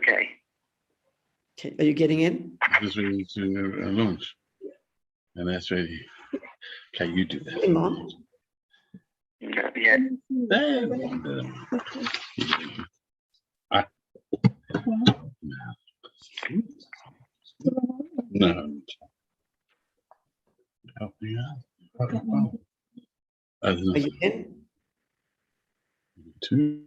Okay. Okay, are you getting in? Just ready to launch. And that's ready. Okay, you do that. Hey, Mom. Not yet. No. Help me out. Are you in? Two.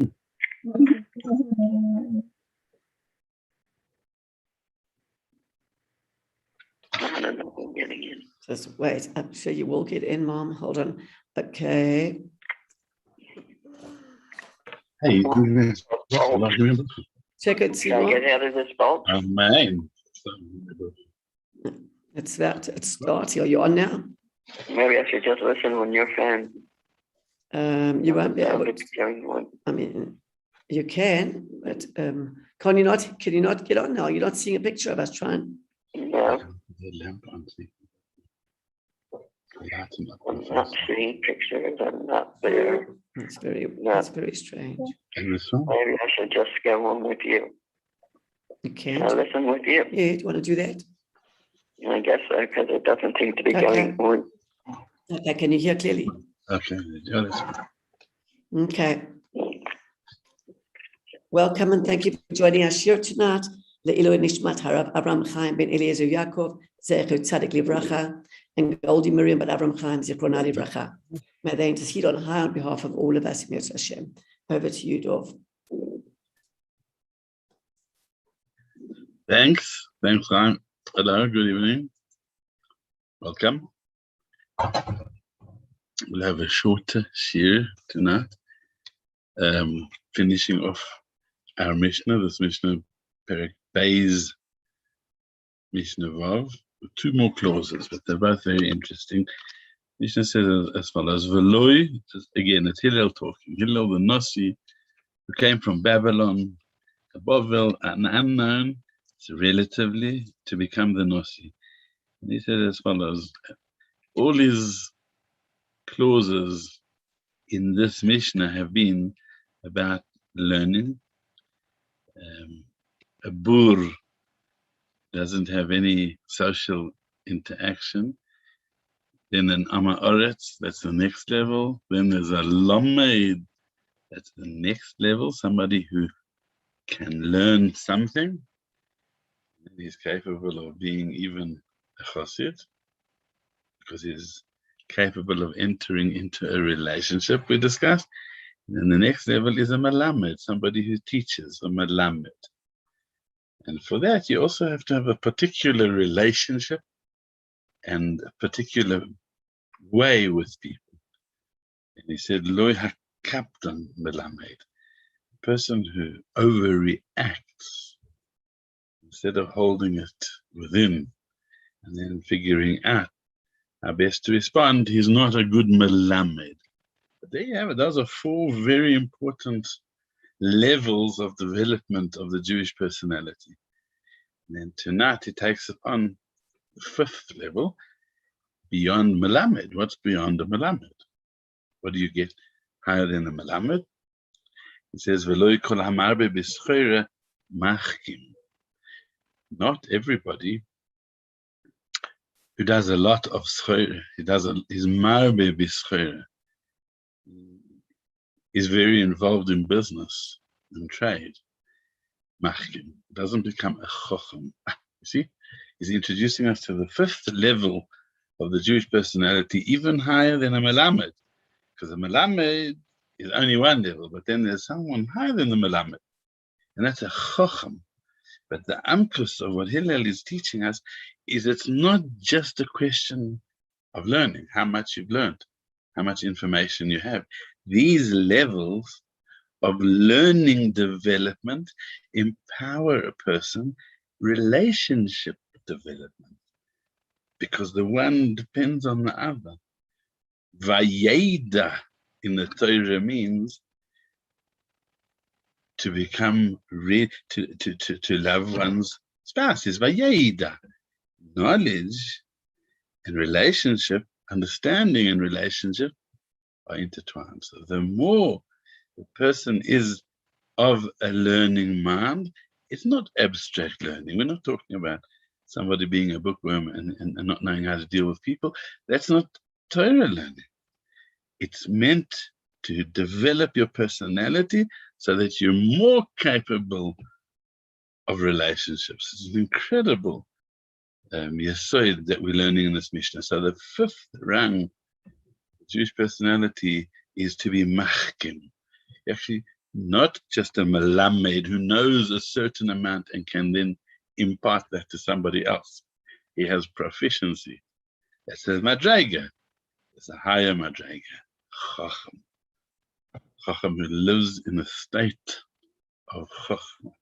I don't know if I'm getting in. Just wait. I'm sure you will get in, Mom. Hold on. Okay. Hey, you do this. Check it, see Can I what? get out of this bolt? Oh, man. It's about to start. Are you on now? Maybe I should just listen on your phone. You won't be able to. Going on. I mean, you can, but can you not get on now? You're not seeing a picture of us trying. No, The lamp on, see. I'm not seeing pictures. I'm not there. It's very strange. And this one? Maybe I should just go on with you. You Can I can't. listen with you? Yeah, do you want to do that? I guess so, because it doesn't seem to be Okay. going on. Okay, can you hear clearly? Okay, yeah, that's one. Okay. Welcome and thank you for joining us here tonight. Le'ilu Nishmat Harav Avram Chaim ben Eliezer Yaakov, Zecher Tzadik Livracha, and Goldie Miriam ben Avram Chaim Zichrona Livracha. May they intercede on high on behalf of all of us, Mirz Hashem. Over to you, Dov. Thanks, Ryan. Hello, good evening. Welcome. We'll have a shorter shir tonight. Finishing off our Mishnah, this Mishnah, pirkei's Mishnah Vav, with two more clauses, but they're both very interesting. Mishnah says as follows: Veloi, again, it's Hillel talking. Hillel the Nasi, who came from Babylon, Bavel, an unknown, relatively, to become the Nasi. And he said as follows: all his clauses in this Mishnah have been about learning. A bur doesn't have any social interaction. Then an amaretz, that's the next level. Then there's a lamed, that's the next level, somebody who can learn something. And he's capable of being even a chassid, because he's capable of entering into a relationship, we discussed. And the next level is a melamed, somebody who teaches, a melamed. And for that, you also have to have a particular relationship and a particular way with people. And he said, Loi hakaptan melamed, a person who overreacts instead of holding it within and then figuring out how best to respond. He's not a good melamed. But there you have it. Those are four very important levels of development of the Jewish personality. And then tonight he takes it on the fifth level, beyond melamed. What's beyond a melamed? What do you get higher than a melamed? He says, "V'lo kol hamarbe b'schora machkim." Not everybody who does a lot of schora, he's marbe b'schora, is very involved in business and trade. Machkim doesn't become a chochem. You see, he's introducing us to the fifth level of the Jewish personality, even higher than a melamed, because a melamed is only one level, but then there's someone higher than the melamed, and that's a chochem. But the amkus of what Hillel is teaching us is it's not just a question of learning, how much you've learned, how much information you have. These levels of learning development empower a person, relationship development, because the one depends on the other. Vayeda in the Torah means to become to love one's spouse, is vayeda. Knowledge and relationship, understanding and relationship are intertwined. So the more the person is of a learning mind, It's not abstract learning. We're not talking about somebody being a bookworm and not knowing how to deal with people. That's not Torah learning. It's meant to develop your personality so that you're more capable of relationships. It's an incredible yesod that we're learning in this Mishnah. So the fifth rung Jewish personality is to be machkim. Actually, not just a melamed who knows a certain amount and can then impart that to somebody else. He has proficiency. That's a madrega. It's a higher madrega. Chacham. Chacham who lives in a state of chacham.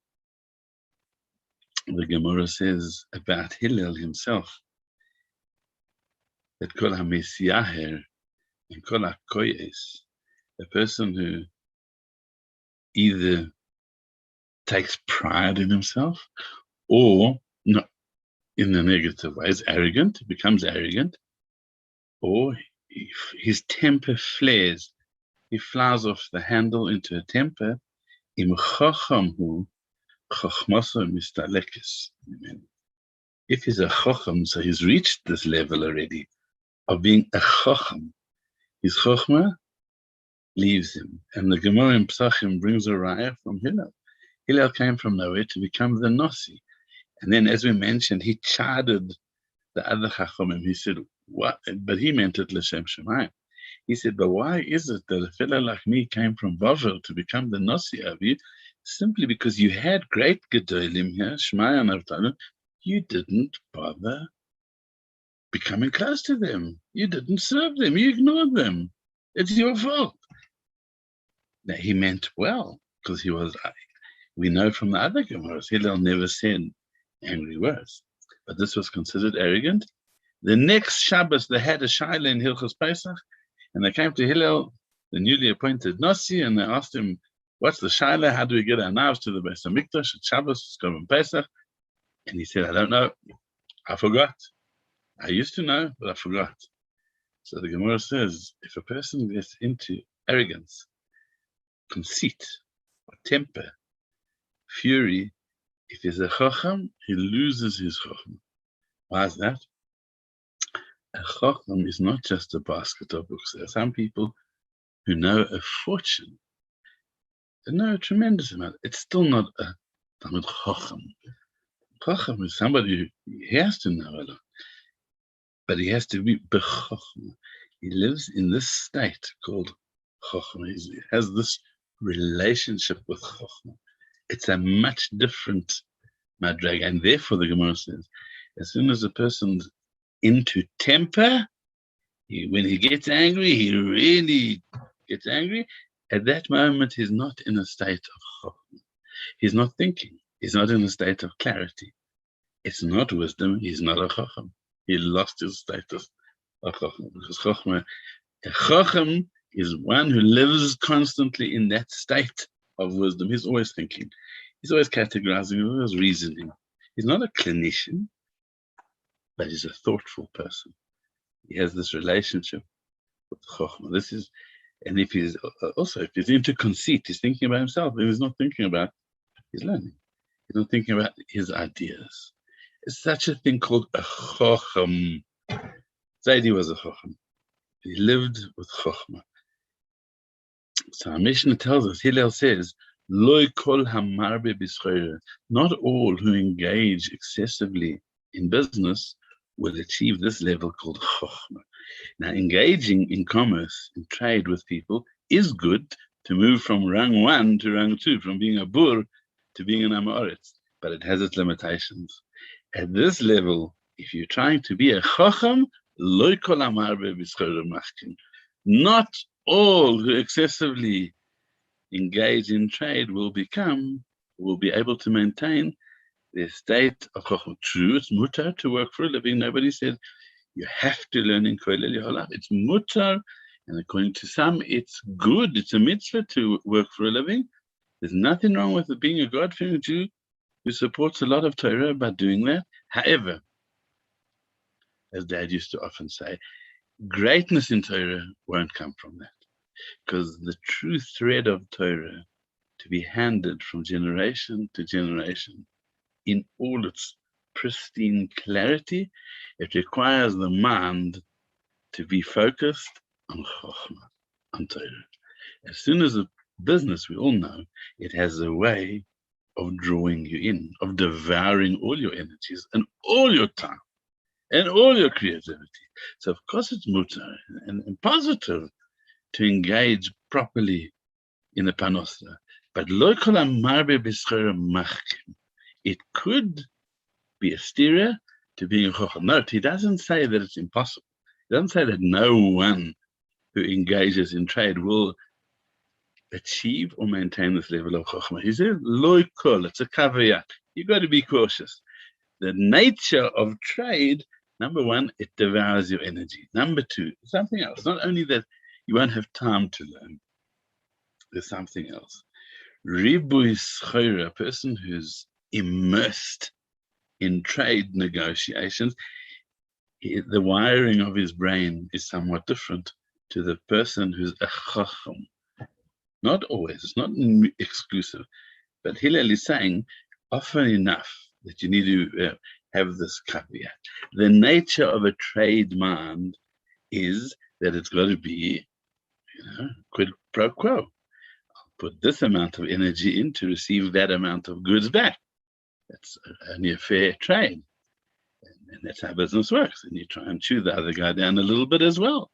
The Gemara says about Hillel himself that kol ha-mesyaher and kol ha-koyes, a person who either takes pride in himself or, not in the negative way, is arrogant, becomes arrogant, or his temper flares. He flies off the handle into a temper. Im chacham hu chachmasa mistalekes. If he's a chacham, so he's reached this level already of being a chacham. His chachma leaves him. And the Gemara in Pesachim brings a raya from Hillel. Hillel came from nowhere to become the Nasi. And then, as we mentioned, he chided the other chachamim. He said, "What?" But he meant it l'shem shemayim. He said, "But why is it that a fellow like me came from Bavel to become the Nasi of you? Simply because you had great gedolim here, Shmaya and Avtalin, you didn't bother becoming close to them. You didn't serve them. You ignored them. It's your fault." Now, he meant well, because he was, we know from the other Gemaras, Hillel never said angry words. But this was considered arrogant. The next Shabbos, they had a shaila in Hilchos Pesach, and they came to Hillel, the newly appointed Nasi, and they asked him, "What's the shaila? How do we get our knives to the Beis Hamikdash at Shabbos, it's coming Pesach?" And he said, "I don't know. I forgot. I used to know, but I forgot." So the Gemara says, if a person gets into arrogance, conceit, or temper, fury, if he's a chacham, he loses his chacham. Why is that? A chacham is not just a basket of books. There are some people who know a fortune. They know a tremendous amount. It's still not a Talmud chacham. Chacham is somebody who has to know a lot, but he has to be bechacham. He lives in this state called chacham. He has this relationship with chacham. It's a much different madreg, and therefore the Gemara says, as soon as a person's into temper, when he gets angry, he really gets angry. At that moment, he's not in a state of chacham. He's not thinking. He's not in a state of clarity. It's not wisdom. He's not a chacham. He lost his status of chacham, because chacham is one who lives constantly in that state of wisdom. He's always thinking. He's always categorizing. He's always reasoning. He's not a clinician, but he's a thoughtful person. He has this relationship with Chokhmah. This is, and if he's also, if he's into conceit, he's thinking about himself. He's not thinking about his learning. He's not thinking about his ideas. It's such a thing called a Chokham. Zaidi was a Chokham. He lived with Chokhmah. So our Mishnah tells us, Hillel says, Loi kol hamarbe b'schoire. Not all who engage excessively in business will achieve this level called chokhmah. Now, engaging in commerce, in trade with people, is good to move from rang 1 to rang 2, from being a bur to being an amoritz, but it has its limitations. At this level, if you're trying to be a chokham, Loi kol hamarbe b'schoire machkin. Not all who excessively engage in trade will be able to maintain their state of chokhmah. True, it's mutar to work for a living. Nobody said you have to learn in kollel your whole life. It's mutar, and according to some, it's good. It's a mitzvah to work for a living. There's nothing wrong with it being a God-fearing Jew who supports a lot of Torah by doing that. However, as Dad used to often say, greatness in Torah won't come from that, because the true thread of Torah to be handed from generation to generation in all its pristine clarity. It requires the mind to be focused on Chokhmah, on Torah. As soon as a business, we all know, it has a way of drawing you in, of devouring all your energies and all your time and all your creativity. So of course it's mutar and positive to engage properly in the panosra. But lo kol hamarbe b'schora machkim. It could be a stereo to being a chocham. Note, he doesn't say that it's impossible. He doesn't say that no one who engages in trade will achieve or maintain this level of chokhmah. He says, lo kol, it's a caveat. You've got to be cautious. The nature of trade, number one, it devours your energy. Number two, something else. Not only that you won't have time to learn, there's something else. Ribui schora, a person who's immersed in trade negotiations, the wiring of his brain is somewhat different to the person who's a chacham. Not always, it's not exclusive, but Hillel is saying often enough that you need to have this caveat. The nature of a trade mind is that it's got to be, quid pro quo. I'll put this amount of energy in to receive that amount of goods back. That's only a fair trade. And that's how business works. And you try and chew the other guy down a little bit as well.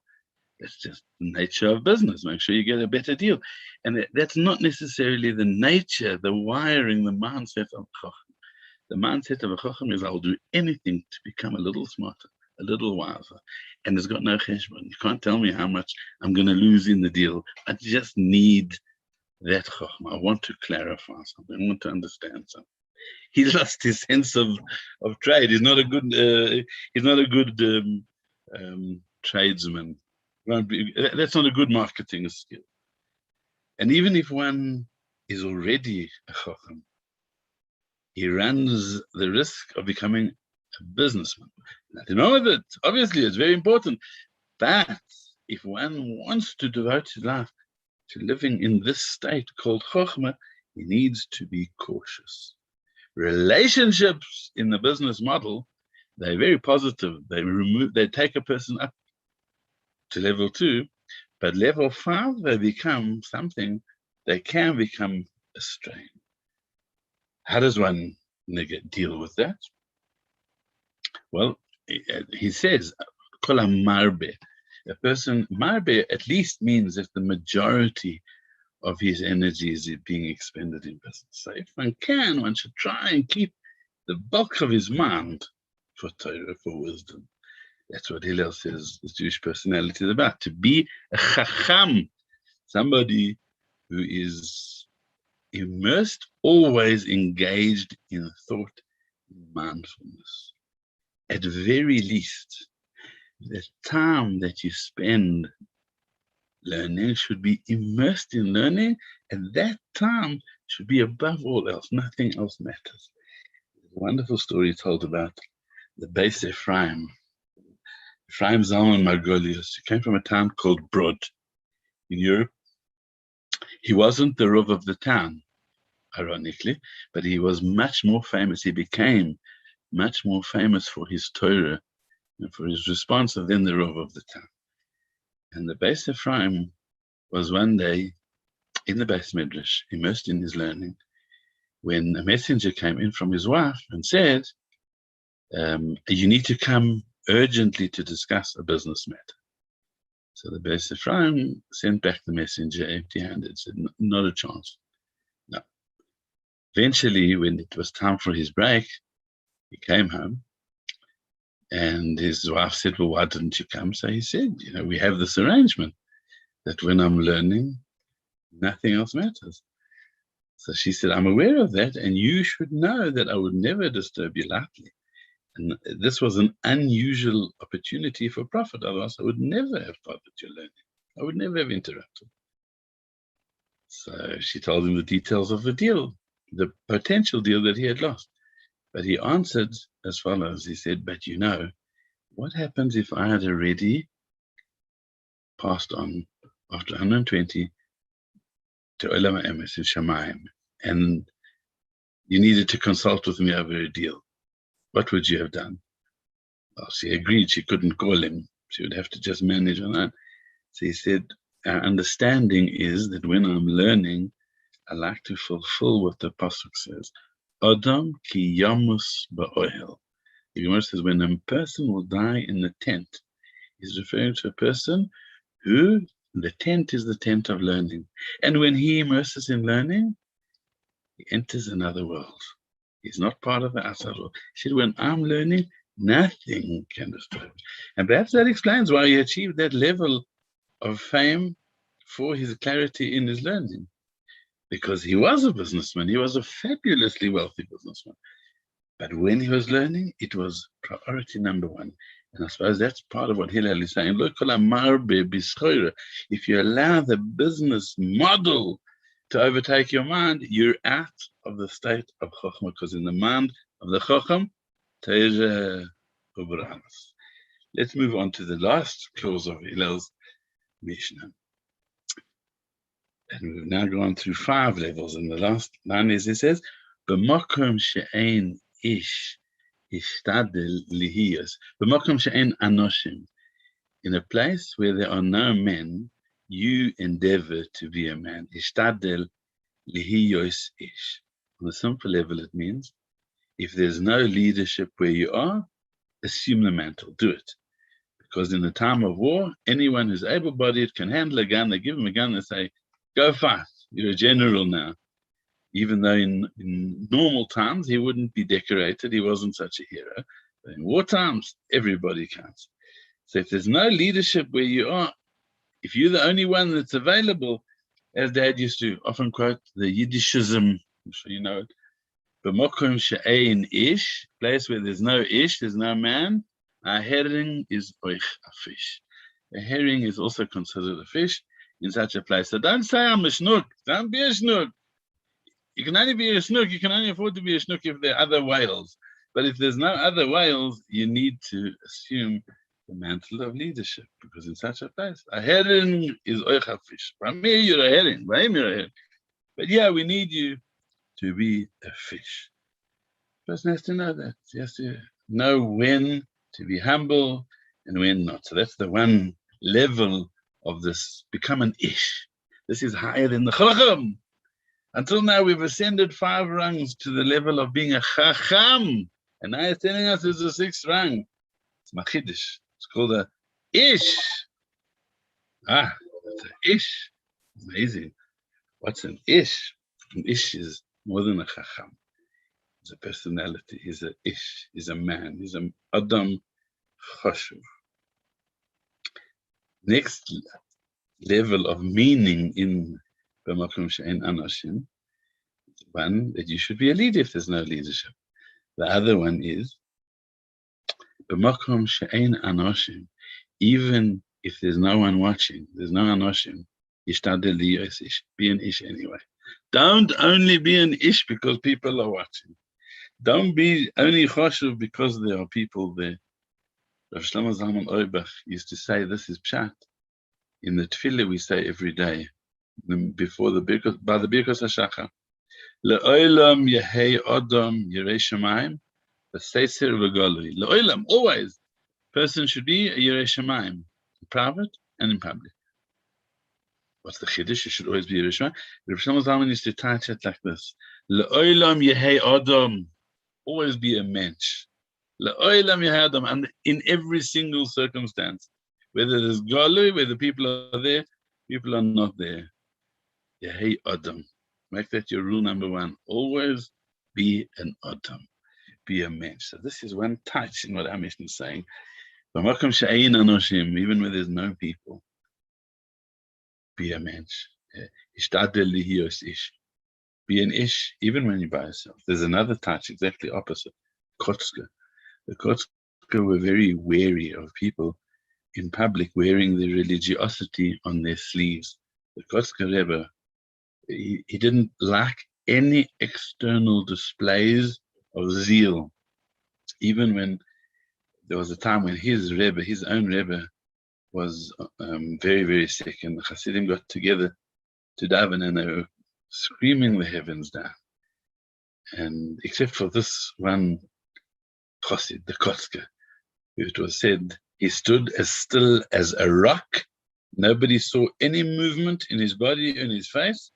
It's just the nature of business. Make sure you get a better deal. And that's not necessarily the nature, the wiring, the mindset of Chacham. The mindset of a Chacham is, I'll do anything to become a little smarter, a little wiser. And it's got no cheshbon. You can't tell me how much I'm going to lose in the deal. I just need that Chacham. I want to clarify something. I want to understand something. He lost his sense of trade. He's not a good tradesman. That's not a good marketing skill. And even if one is already a chacham, he runs the risk of becoming a businessman. Nothing wrong with it. Obviously, it's very important. But if one wants to devote his life to living in this state called chachma, he needs to be cautious. Relationships in the business model, they're very positive. They take a person up to level 2, but level 5, they become something, they can become a strain. How does one deal with that? Well, he says, kol hamarbe, a person, marbe at least means that the majority of his energy is being expended in business. So if one can, one should try and keep the bulk of his mind for Torah, for wisdom. That's what Hillel says the Jewish personality is about, to be a chacham, somebody who is immersed, always engaged in thought and mindfulness. At very least, the time that you spend learning should be immersed in learning, and that time should be above all else. Nothing else matters. There's a wonderful story told about the Beis Ephraim Zalman Margolius. He came from a town called Brod in Europe. He wasn't the Rav of the town, ironically, but he was much more famous. He became much more famous for his Torah and for his response than the Rav of the town. And the Beis Ephraim was one day in the Beis Midrash, immersed in his learning, when a messenger came in from his wife and said, you need to come urgently to discuss a business matter. So the Beis Ephraim sent back the messenger empty-handed, said, not a chance. No. Eventually, when it was time for his break, he came home, and his wife said, well, why didn't you come? So he said, we have this arrangement that when I'm learning, nothing else matters. So she said, I'm aware of that, and you should know that I would never disturb you lightly. And this was an unusual opportunity for profit. Otherwise, I would never have bothered your learning. I would never have interrupted. So she told him the details of the deal, the potential deal that he had lost. But he answered as follows. He said, but what happens if I had already passed on after 120 to Olam Emes in Shamayim, and you needed to consult with me over a deal, what would you have done? Well, she agreed she couldn't call him. She would have to just manage on that. So he said, our understanding is that when I'm learning, I like to fulfill what the Pasuk says. Adam ki yamus ba'ohel. The Gemara says when a person will die in the tent, he's referring to a person who, the tent is the tent of learning. And when he immerses in learning, he enters another world. He's not part of the outside world. He said, when I'm learning, nothing can disturb me. And perhaps that explains why he achieved that level of fame for his clarity in his learning. Because he was a businessman, he was a fabulously wealthy businessman. But when he was learning, it was priority number one. And I suppose that's part of what Hillel is saying. If you allow the business model to overtake your mind, you're out of the state of Chochmah, because in the mind of the Chocham, Teireh Ubranas. Let's move on to the last clause of Hillel's Mishnah. And we've now gone through 5 levels. And the last line is, it says, B'makom she'ein ish ishtadel lihiyos. B'makom she'ein anoshim. In a place where there are no men, you endeavor to be a man. Ishtadel lihiyos ish. On a simple level, it means, if there's no leadership where you are, assume the mantle, do it. Because in the time of war, anyone who's able-bodied can handle a gun. They give him a gun, they say, go fight, you're a general now. Even though in normal times, he wouldn't be decorated, he wasn't such a hero. But in war times, everybody counts. So if there's no leadership where you are, if you're the only one that's available, as Dad used to often quote the Yiddishism, I'm sure you know it, B'mokum she'ein ish, place where there's no ish, there's no man, a herring is oich, a fish. A herring is also considered a fish in such a place. So don't say I'm a snook, don't be a snook. You can only be a snook, you can only afford to be a snook if there are other whales. But if there's no other whales, you need to assume the mantle of leadership, because in such a place, a herring is oich, a fish. By me, you're a herring, by him, you're a herring. But yeah, we need you to be a fish. The person has to know that. He has to know when to be humble and when not. So that's the one level of this, become an ish. This is higher than the chacham. Until now, we've ascended 5 rungs to the level of being a chacham. And now he's telling us there's a 6th rung. It's machidish. It's called a ish. It's an ish. Amazing. What's an ish? An ish is more than a chacham. He's a personality. He's a ish. He's a man. He's an adam chashuv. Next level of meaning in B'makom she'ein anoshim, one, that you should be a leader if there's no leadership. The other one is B'makom she'ein anoshim, even if there's no one watching, there's no anoshim, yishtadel liyos ish, be an ish anyway. Don't only be an ish because people are watching. Don't be only chashuv because there are people there. Rav Shlomo Zalman Auerbach used to say, this is pshat. In the tefillah we say every day, before the birkos, by the birkos hashachar, le'olam yehei adam yirei shamayim, v'seiser v'galui. Le'olam, always, person should be a yirei shamayim, in private and in public. What's the chiddush? You should always be a yirei shamayim. Rav Shlomo Zalman used to touch it like this: le'olam yehei adam, always be a mensch. Le'olam yehei adam, and in every single circumstance, whether there's galui, whether people are there, people are not there. Yehei adam. Make that your rule number 1. Always be an adam. Be a mensch. So this is one touch in what our mission is saying. B'makom she'ein anoshim, even where there's no people, be a mensch. Ishtadel lihiyos ish. Be an ish, even when you're by yourself. There's another touch, exactly opposite. Kotzker. The Kotzker were very wary of people in public wearing their religiosity on their sleeves. The Kotzker Rebbe, he didn't like any external displays of zeal. Even when there was a time when his Rebbe, his own Rebbe, was very, very sick, and the Hasidim got together to daven, and they were screaming the heavens down. And except for this one chassid, the Kotzke, it was said he stood as still as a rock. Nobody saw any movement in his body, in his face.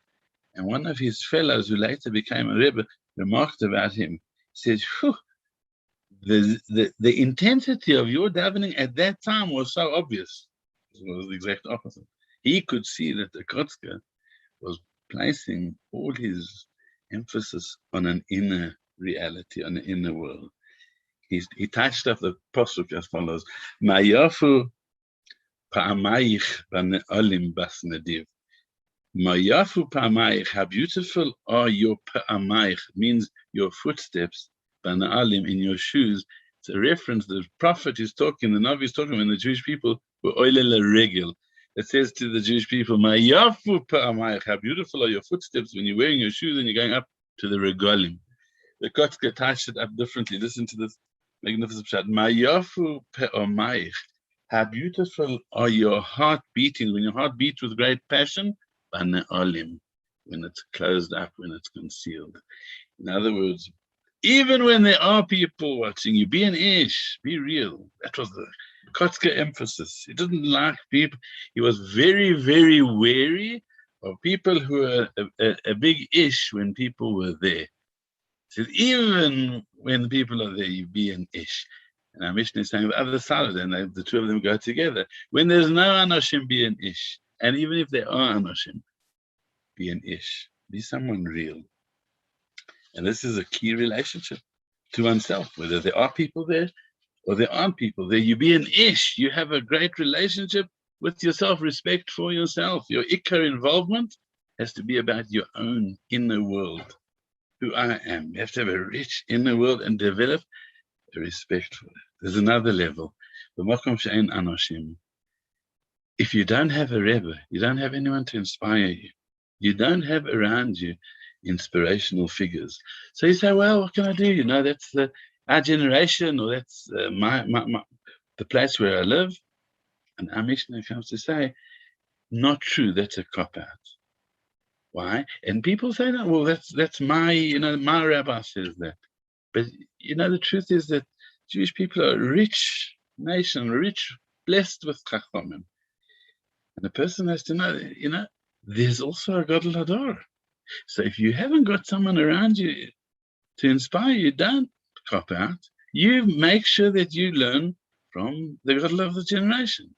And one of his fellows, who later became a Rebbe, remarked about him. He said, "Phew, the intensity of your davening at that time was so obvious." It was the exact opposite. He could see that the Kotzke was placing all his emphasis on an inner reality, on an inner world. He touched up the pasuk as follows: "Mayafu pa'amayich b'ne'olim bas nediv." Mayafu pa'amayich, how beautiful are your pa'amayich, means your footsteps, b'ne'olim, in your shoes. It's a reference. The prophet is talking, the Navi is talking when the Jewish people were oilele regel. It says to the Jewish people, Mayafu pa'amayich, how beautiful are your footsteps when you're wearing your shoes and you're going up to the regalim. The Kotzke touched it up differently. Listen to this magnificent shot. Mayafu pa'amayich, how beautiful are your heart beatings, when your heart beats with great passion, b'ne'olim, when it's closed up, when it's concealed. In other words, even when there are people watching you, be an ish, be real. That was the Kotzke emphasis. He didn't like people. He was very, very wary of people who were a big ish when people were there. He said, even when people are there, you be an ish. And our mission is saying the other side of them, the two of them go together. When there's no anoshim, be an ish. And even if there are anoshim, be an ish. Be someone real. And this is a key relationship to oneself, whether there are people there or there aren't people there. You be an ish. You have a great relationship with yourself, respect for yourself. Your ikar involvement has to be about your own inner world, who I am. You have to have a rich inner world and develop a respect for it. There's another level. If you don't have a Rebbe, you don't have anyone to inspire you. You don't have around you inspirational figures. So you say, well, what can I do? That's our generation, or that's the place where I live. And our Mishnah comes to say, not true, that's a cop-out. Why? And people say, no, well, that's my, my rabbi says that. But, the truth is that Jewish people are a rich nation, rich, blessed with chachamim. And a person has to know, there's also a gadol hador. So if you haven't got someone around you to inspire you, don't cop out. You make sure that you learn from the gadol of the generation.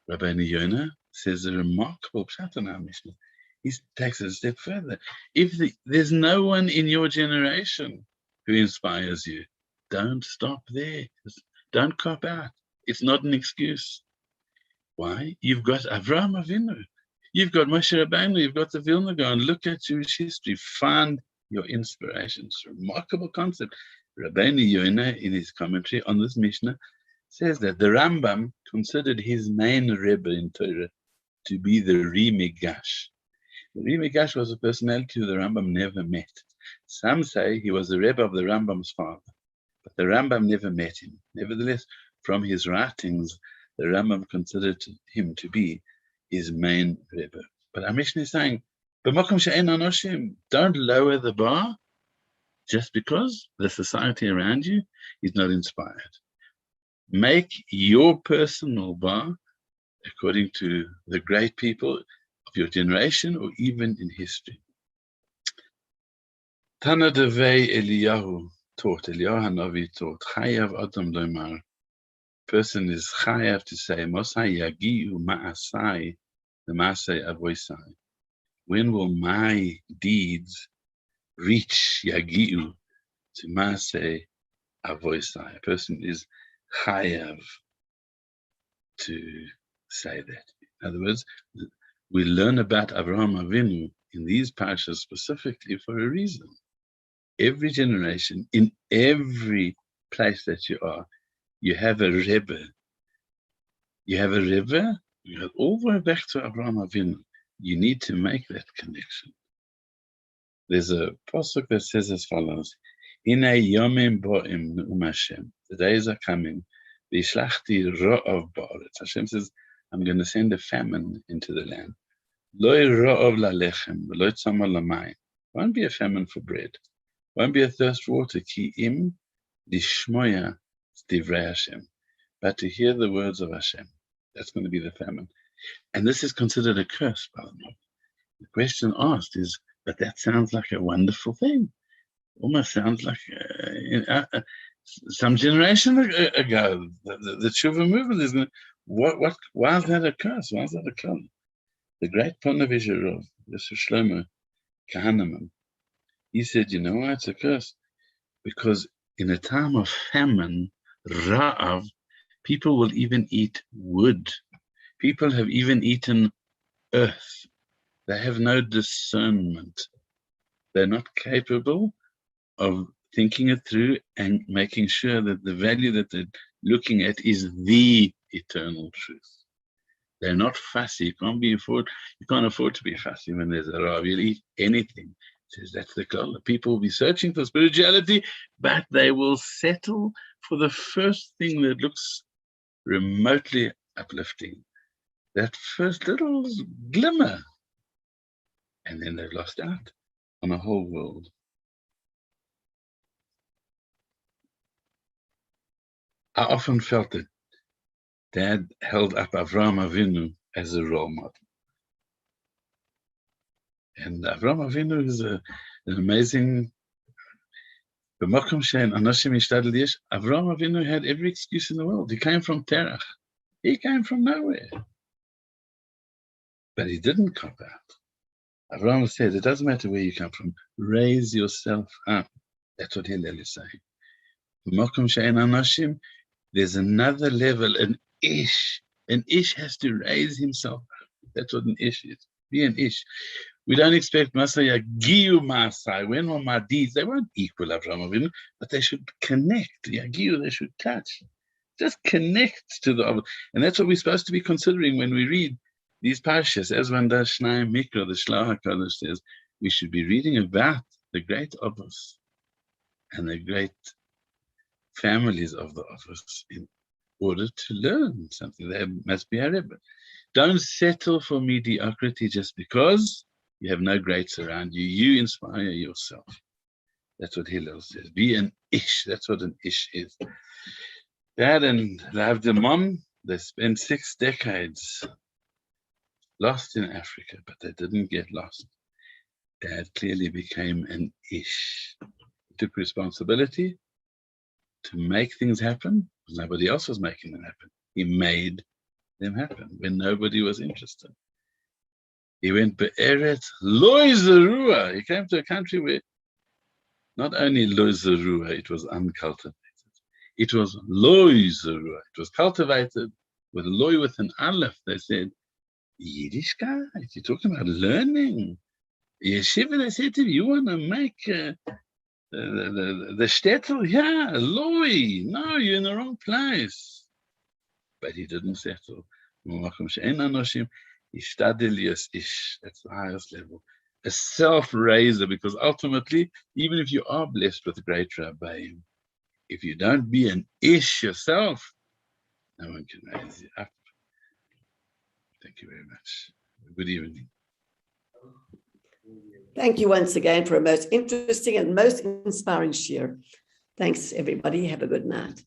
Rabbi Yonah says a remarkable pshat in our Mishnah. He takes it a step further. If there's no one in your generation who inspires you, don't stop there. Don't cop out. It's not an excuse. Why? You've got Avraham Avinu. You've got Moshe Rabbeinu, you've got the Vilna Gaon. Look at Jewish history. Find your inspirations. Remarkable concept. Rabbeinu Yonah, in his commentary on this Mishnah, says that the Rambam considered his main Rebbe in Torah to be the Rimigash. The Rimigash was a personality who the Rambam never met. Some say he was the Rebbe of the Rambam's father, but the Rambam never met him. Nevertheless, from his writings, the Rambam considered him to be his main Rebbe. But our Mishnah is saying, don't lower the bar just because the society around you is not inspired. Make your personal bar according to the great people of your generation or even in history. Tana Devei Eliyahu Hanavi taught, Chayav Adam Lomar. Person is chayav to say, Mosai yagiu ma'asai, the ma'asai avoisai. When will my deeds reach yagiu to ma'asai avoisai? A person is chayav to say that. In other words, we learn about Avraham Avinu in these parashas specifically for a reason. Every generation, in every place that you are, you have a Rebbe. You have a Rebbe, you have all the way back to Avraham Avinu. You need to make that connection. There's a pasuk that says as follows, Hinei yomim bo'im ne'um Hashem. The days are coming. V'ishlachti ro'av ba'aretz. Hashem says, I'm going to send a famine into the land. Won't be a famine for bread. Won't be a thirst for water. Ki im lishmoya divrei Hashem. But to hear the words of Hashem. That's going to be the famine. And this is considered a curse, by the way. The question asked is, but that sounds like a wonderful thing. Almost sounds like some generation ago, the Tshuva movement is going to, why is that a curse? Why is that a curse? The great Ponevezher of Yosef Shlomo Kahaneman, he said, you know why it's a curse? Because in a time of famine, Ra'av, people will even eat wood. People have even eaten earth. They have no discernment. They're not capable of thinking it through and making sure that the value that they're looking at is the eternal truth. They're not fussy. You can't afford to be fussy when there's a Rav. You'll eat anything. Says that's the goal. People will be searching for spirituality, but they will settle for the first thing that looks remotely uplifting. That first little glimmer. And then they've lost out on a whole world. I often felt that Dad held up Avraham Avinu as a role model. And Avraham Avinu is an amazing. Avraham Avinu had every excuse in the world. He came from Terach. He came from nowhere. But he didn't cop out. Avraham said, it doesn't matter where you come from. Raise yourself up. That's what Hillel is saying. There's another level, an ish. An ish has to raise himself up. That's what an ish is. Be an ish. We don't expect Masaya Giyu Masai. When are my deeds? They won't equal Avraham Avinu, but they should connect. Yagiyu, they should touch. Just connect to the Avos. And that's what we're supposed to be considering when we read these parshas. As when the Shnai Mikra, the Shloach HaKadosh says, we should be reading about the great Avos and the great families of the Avos in order to learn something. There must be a rebbe. Don't settle for mediocrity just because you have no greats around you. You inspire yourself. That's what Hillel says. Be an ish. That's what an ish is. Dad and Rav the mom, they spent 6 decades lost in Africa, but they didn't get lost. Dad clearly became an ish. He took responsibility to make things happen because nobody else was making them happen. He made them happen when nobody was interested. He went be'eretz lo zerua. He came to a country where not only lo zerua, it was uncultivated. It was lo zerua. It was cultivated with loy with an aleph. They said, Yiddishkeit, you're talking about learning. Yeshiva, they said to him, you want to make the shtetl? Yeah, loy. No, you're in the wrong place. But he didn't settle. That's the highest level. A self-raiser, because ultimately, even if you are blessed with a great rabbi, if you don't be an ish yourself, no one can raise you up. Thank you very much. Good evening. Thank you once again for a most interesting and most inspiring share. Thanks, everybody. Have a good night.